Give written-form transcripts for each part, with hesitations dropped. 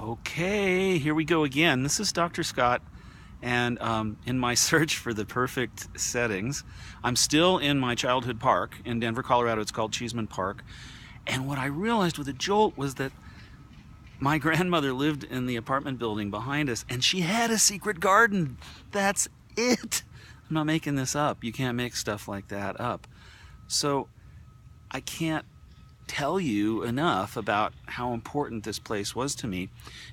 Okay, here we go again. This is Dr. Scott, and in my search for the perfect settings, I'm still in my childhood park in Denver, Colorado. It's called Cheeseman Park. And what I realized with a jolt was that my grandmother lived in the apartment building behind us, and she had a secret garden. That's it. I'm not making this up. You can't make stuff like that up. So I can't tell you enough about how important this place was to me.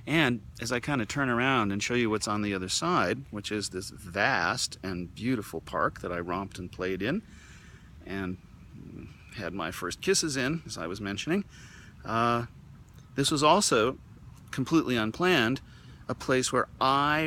And as I kind of turn around and show you what's on the other side, which is this vast and beautiful park that I romped and played in and had my first kisses in, as I was mentioning, this was also completely unplanned, a place where I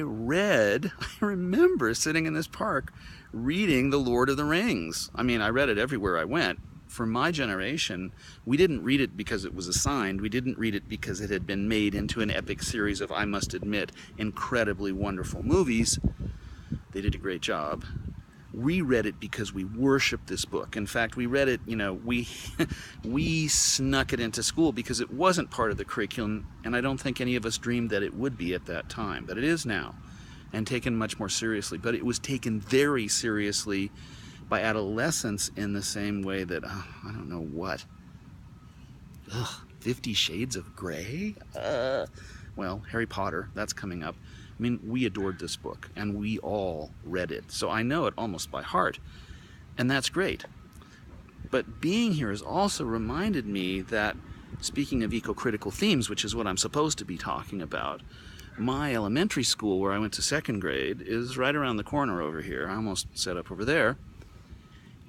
remember sitting in this park reading The Lord of the Rings. I mean, I read it everywhere I went. For my generation, we didn't read it because it was assigned. We didn't read it because it had been made into an epic series of, I must admit, incredibly wonderful movies. They did a great job. We read it because we worshiped this book. In fact, we read it, we snuck it into school because it wasn't part of the curriculum, and I don't think any of us dreamed that it would be at that time. But it is now, and taken much more seriously. But it was taken very seriously by adolescents in the same way that, I don't know what, 50 Shades of Grey? Well, Harry Potter, that's coming up. I mean, we adored this book, and we all read it. So I know it almost by heart, and that's great. But being here has also reminded me that, speaking of eco-critical themes, which is what I'm supposed to be talking about, my elementary school, where I went to second grade, is right around the corner over here. I almost set up over there.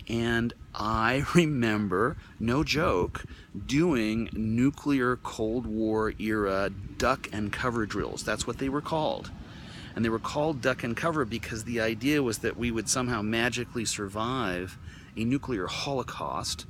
And I remember, no joke, doing nuclear Cold War era duck and cover drills. That's what they were called. And they were called duck and cover because the idea was that we would somehow magically survive a nuclear holocaust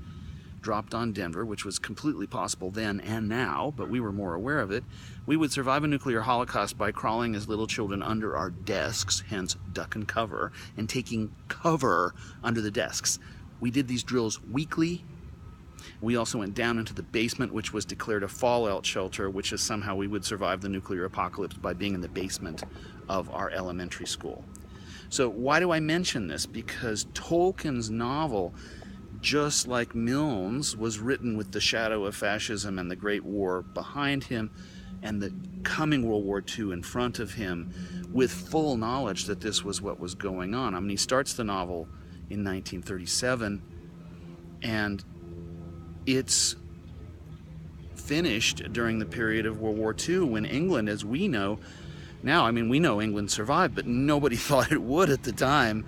dropped on Denver, which was completely possible then and now, but we were more aware of it. We would survive a nuclear holocaust by crawling as little children under our desks, hence duck and cover, and taking cover under the desks. We did these drills weekly. We also went down into the basement, which was declared a fallout shelter, which is somehow we would survive the nuclear apocalypse by being in the basement of our elementary school. So why do I mention this? Because Tolkien's novel, just like Milne's, was written with the shadow of fascism and the Great War behind him and the coming World War II in front of him, with full knowledge that this was what was going on. I mean, he starts the novel in 1937, and it's finished during the period of World War II, when England, as we know now, I mean, we know England survived, but nobody thought it would at the time.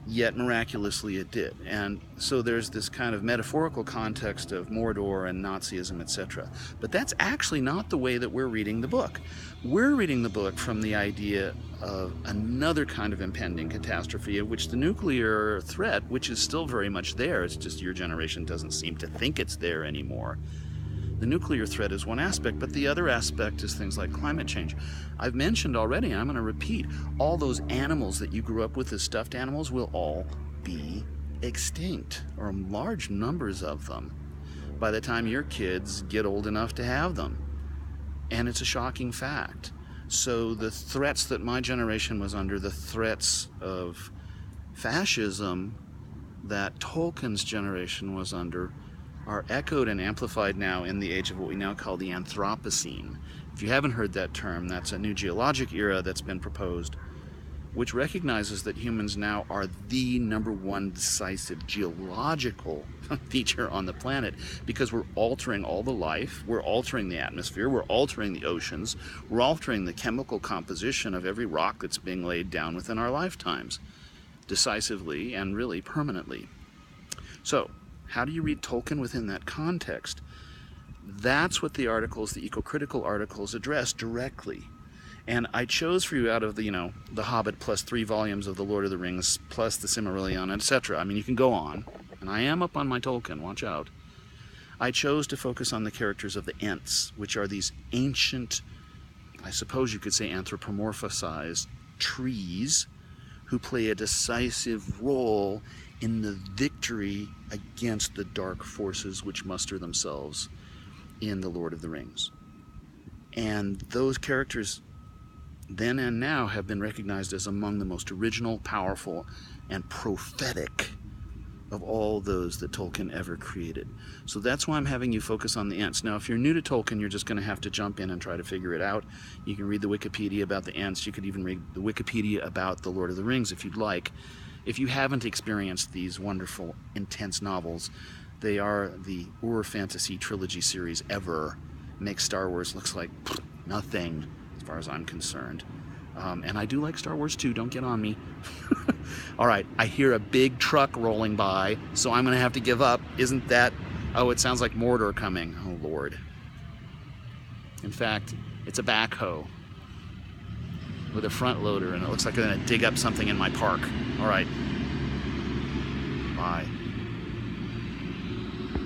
Yet miraculously it did. And so there's this kind of metaphorical context of Mordor and Nazism, etc. But that's actually not the way that we're reading the book. We're reading the book from the idea of another kind of impending catastrophe, of which the nuclear threat, which is still very much there, it's just your generation doesn't seem to think it's there anymore. The nuclear threat is one aspect, but the other aspect is things like climate change. I've mentioned already, and I'm going to repeat, all those animals that you grew up with as stuffed animals will all be extinct, or large numbers of them, by the time your kids get old enough to have them. And it's a shocking fact. So the threats that my generation was under, the threats of fascism that Tolkien's generation was under, are echoed and amplified now in the age of what we now call the Anthropocene. If you haven't heard that term, that's a new geologic era that's been proposed, which recognizes that humans now are the number one decisive geological feature on the planet, because we're altering all the life, we're altering the atmosphere, we're altering the oceans, we're altering the chemical composition of every rock that's being laid down within our lifetimes, decisively and really permanently. So, how do you read Tolkien within that context? That's what the articles, the eco-critical articles, address directly. And I chose for you out of the, The Hobbit plus 3 volumes of The Lord of the Rings plus the Silmarillion, etc. I mean, you can go on. And I am up on my Tolkien, watch out. I chose to focus on the characters of the Ents, which are these ancient, I suppose you could say anthropomorphized trees, who play a decisive role in the victory against the dark forces which muster themselves in The Lord of the Rings. And those characters then and now have been recognized as among the most original, powerful, and prophetic of all those that Tolkien ever created. So that's why I'm having you focus on the Ents. Now, if you're new to Tolkien, you're just going to have to jump in and try to figure it out. You can read the Wikipedia about the Ents. You could even read the Wikipedia about The Lord of the Rings if you'd like. If you haven't experienced these wonderful, intense novels, they are the Fantasy trilogy series ever. Makes Star Wars looks like nothing as far as I'm concerned. And I do like Star Wars too, don't get on me. All right, I hear a big truck rolling by, so I'm going to have to give up. Isn't that... Oh, it sounds like Mordor coming. Oh, Lord. In fact, it's a backhoe with a front loader, and it looks like they're going to dig up something in my park. All right. Bye.